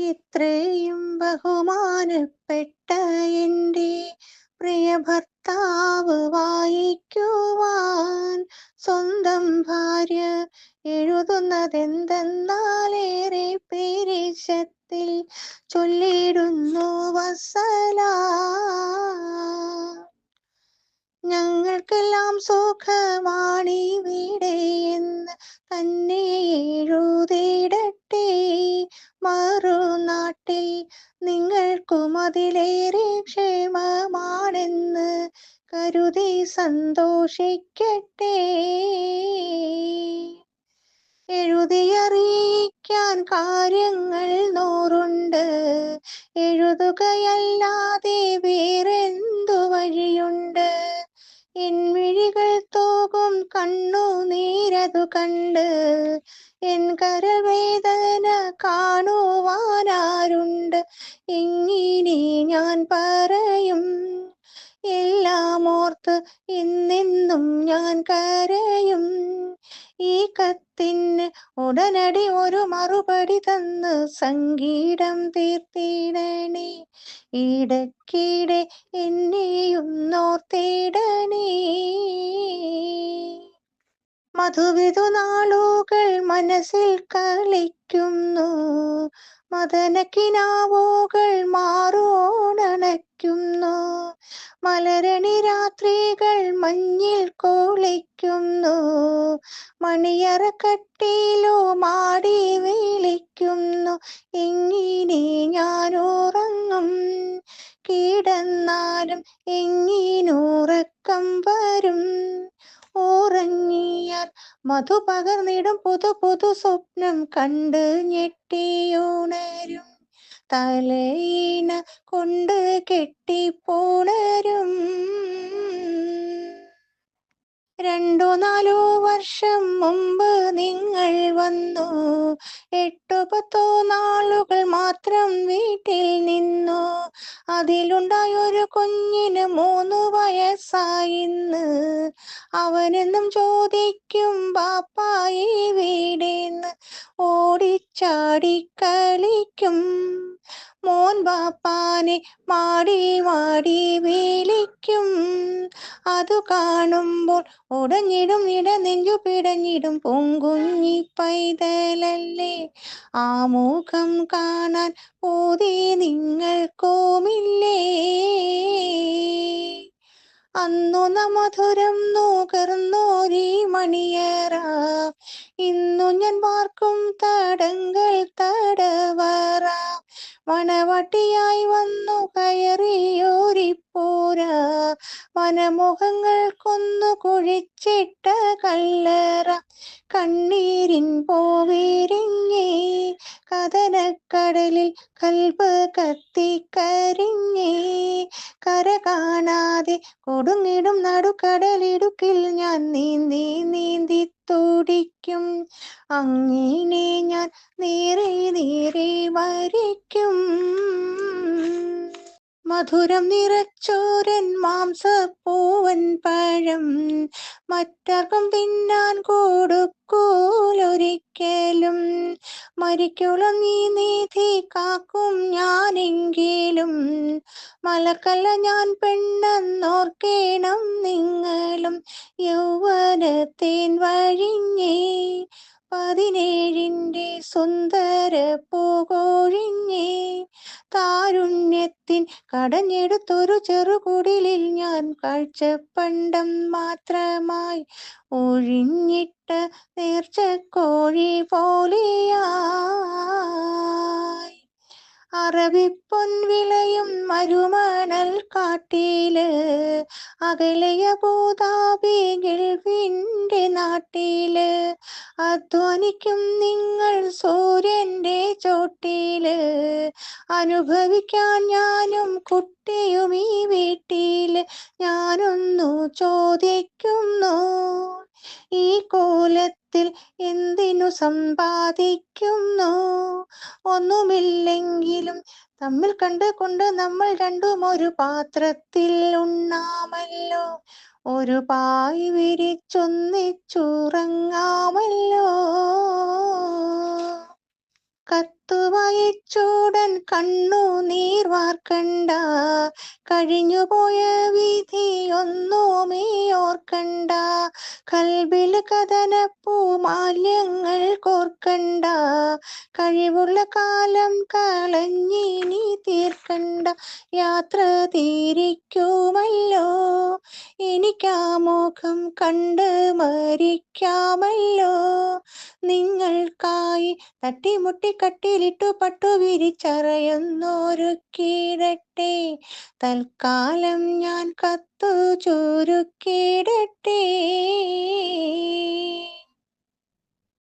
ഇത്രയും ബഹുമാനപ്പെട്ട എൻ്റെ പ്രിയ ഭർത്താവ് വായിക്കുവാൻ സ്വന്തം ഭാര്യ എഴുതുന്നതെന്തെന്നാലേറെ പേരിശത്തിൽ ചൊല്ലിടുന്നു വസ്സലാം. ഞങ്ങൾക്കെല്ലാം സുഖമാണിവിടെ എന്ന് തന്നെ എഴുതിടട്ടെ. മറുനാട്ടിൽ നിങ്ങൾക്കും അതിലേറെ ക്ഷേമമാണെന്ന് കരുതി സന്തോഷിക്കട്ടെ. എഴുതിയറിയിക്കാൻ കാര്യങ്ങൾ നൂറുണ്ട്, എഴുതുകയല്ലാതെ വേറെന്തു വഴിയുണ്ട്. എൻമിഴികൾ തോകും കണ്ണുനീരതു കണ്ട് എൻ കരവേദന കാണുവാനാരുണ്ട്. എങ്ങനെ ഞാൻ പറയും, എല്ലാം ഓർത്ത് എന്നെന്നും ഞാൻ കരയും. ഈ കത്തിന് ഉടനടി ഒരു മറുപടി തന്ന് സംഗീതം തീർത്തിടണേ. ഇടയ്ക്കിടെ എന്നെയും ഓർത്തിടണേ. മധുവിധു നാളുകൾ മനസ്സിൽ കളിക്കുന്നു, മദനക്കിനാവുകൾ മാറോണണയ്ക്കുന്നു. മലരണി രാത്രികൾ മഞ്ഞിൽ കുളിക്കുന്നു, മണിയറക്കട്ടിലോ മാടി വിളിക്കുന്നു. എങ്ങനെ ഞാൻ ഉറങ്ങും, കിടന്നാലും എങ്ങിനുറക്കം വരും. ഉറങ്ങിയാൽ മധു പകർന്നിടും പുതു പുതു സ്വപ്നം കണ്ട് ഞെട്ടിയുണരും. തലയിണ കൊണ്ട് കെട്ടിപ്പുണരും. 2-4 വർഷം മുമ്പ് നിങ്ങൾ വന്നു, 8-10 നാളുകൾ മാത്രം വീട്ടിൽ നിന്നു. അതിലുണ്ടായൊരു കുഞ്ഞിന് 3 വയസ്സായിന്ന്. അവനെന്നും ചോദിക്കും ബാപ്പായി വീടേന്ന്, ഓടിച്ചാടി കളിക്കും. മോൻ ബാപ്പാനെ മാടി മാടി വിളിക്കും. അതു കാണുമ്പോൾ ഉടഞ്ഞിടും ഇടനെഞ്ചു പിടഞ്ഞിടും. പൂങ്കുഞ്ഞി പൈതലല്ലേ, ആ മുഖം കാണാൻ പൂതി നിങ്ങൾക്കുമില്ലേ. അന്നു മധുരം നുകർന്നോരീ മണിയറ, ഇന്നു ഞാൻ പാർക്കും തടങ്ങൾ തടവറ. മണവാട്ടിയായി വന്നു കയറിയോരിപ്പോര, മനമോഹങ്ങൾ കൊന്നു കുഴിച്ചിട്ട കല്ലറ. കണ്ണീരിൻ പൂവിരിഞ്ഞേ, കഥനക്കടലിൽ കൽബ് കത്തിക്കരിഞ്ഞേ. കര കാണാതെ കൊടുങ്ങിടും നടുക്കടലിടുക്കിൽ ഞാൻ നീന്തി നീന്തി തുടിക്കും. അങ്ങനെ ഞാൻ നേരെ നേരെ മരിക്കും. മധുരം നിറച്ചോരൻ മാംസപ്പൂവൻ പഴം മറ്റാർക്കും തിന്നാൻ കൊടുക്കൂലൊരിക്കലും. മരിക്കോളം നീ നീതി കാക്കും ഞാനെങ്കിലും, മലക്കല്ല ഞാൻ പെണ്ണെന്നോർക്കേണം നിങ്ങളും. യൗവനത്തേൻ വഴിഞ്ഞേ, 17ന്റെ സുന്ദര പൂകൊഴിഞ്ഞേ. താരുണ്യത്തിൻ കടഞ്ഞെടുത്തൊരു ചെറുകുടിലിൽ ഞാൻ കാഴ്ചപ്പണ്ടം മാത്രമായി ഒഴിഞ്ഞിട്ട നേർച്ചക്കോഴി പോലെയായി. അറബിപ്പൊൻ വിളയും മരുമണൽ കാട്ടില്, അകലെയ അബൂദാബി ഗൾഫിന്റെ നാട്ടില്. അധ്വാനിക്കും നിങ്ങൾ സൂര്യന്റെ ചോട്ടില്, അനുഭവിക്കാൻ ഞാനും കുട്ടിയും ഈ വീട്ടില്. ഞാനൊന്നു ചോദിക്കുന്നു, ഈ കോലത്തിൽ എന്തിനു സമ്പാദിക്കുന്നു. ഒന്നുമില്ലെങ്കിലും തമ്മിൽ കണ്ടുകൊണ്ട് നമ്മൾ രണ്ടും ഒരു പാത്രത്തിൽ ഉണ്ണാമല്ലോ, ഒരു പായ് വിരിച്ചൊന്നിച്ചുറങ്ങാമല്ലോ. കത്തുവായിച്ചൂടൻ കണ്ണു നീർ വാർക്കണ്ട, കഴിഞ്ഞുപോയ വിധിയൊന്നുമേ ഓർക്കണ്ട, കൽബിൽ കഥനപ്പൂമാല്യങ്ങൾ കോർക്കണ്ട, കഴിവുള്ള കാലം കളഞ്ഞിനി തീർക്കണ്ട, യാത്ര തിരിക്കുമല്ലോ, എനിക്കാ മുഖം കണ്ട് മരിക്കാമല്ലോ, നിങ്ങൾക്കായി തട്ടിമുട്ടി കട്ടിലിട്ടു പട്ടു വിരിച്ചറയൊന്നൊരുക്കിയിടട്ടെ, തൽക്കാലം ഞാൻ കത്തു ചുരുക്കിയിടട്ടെ.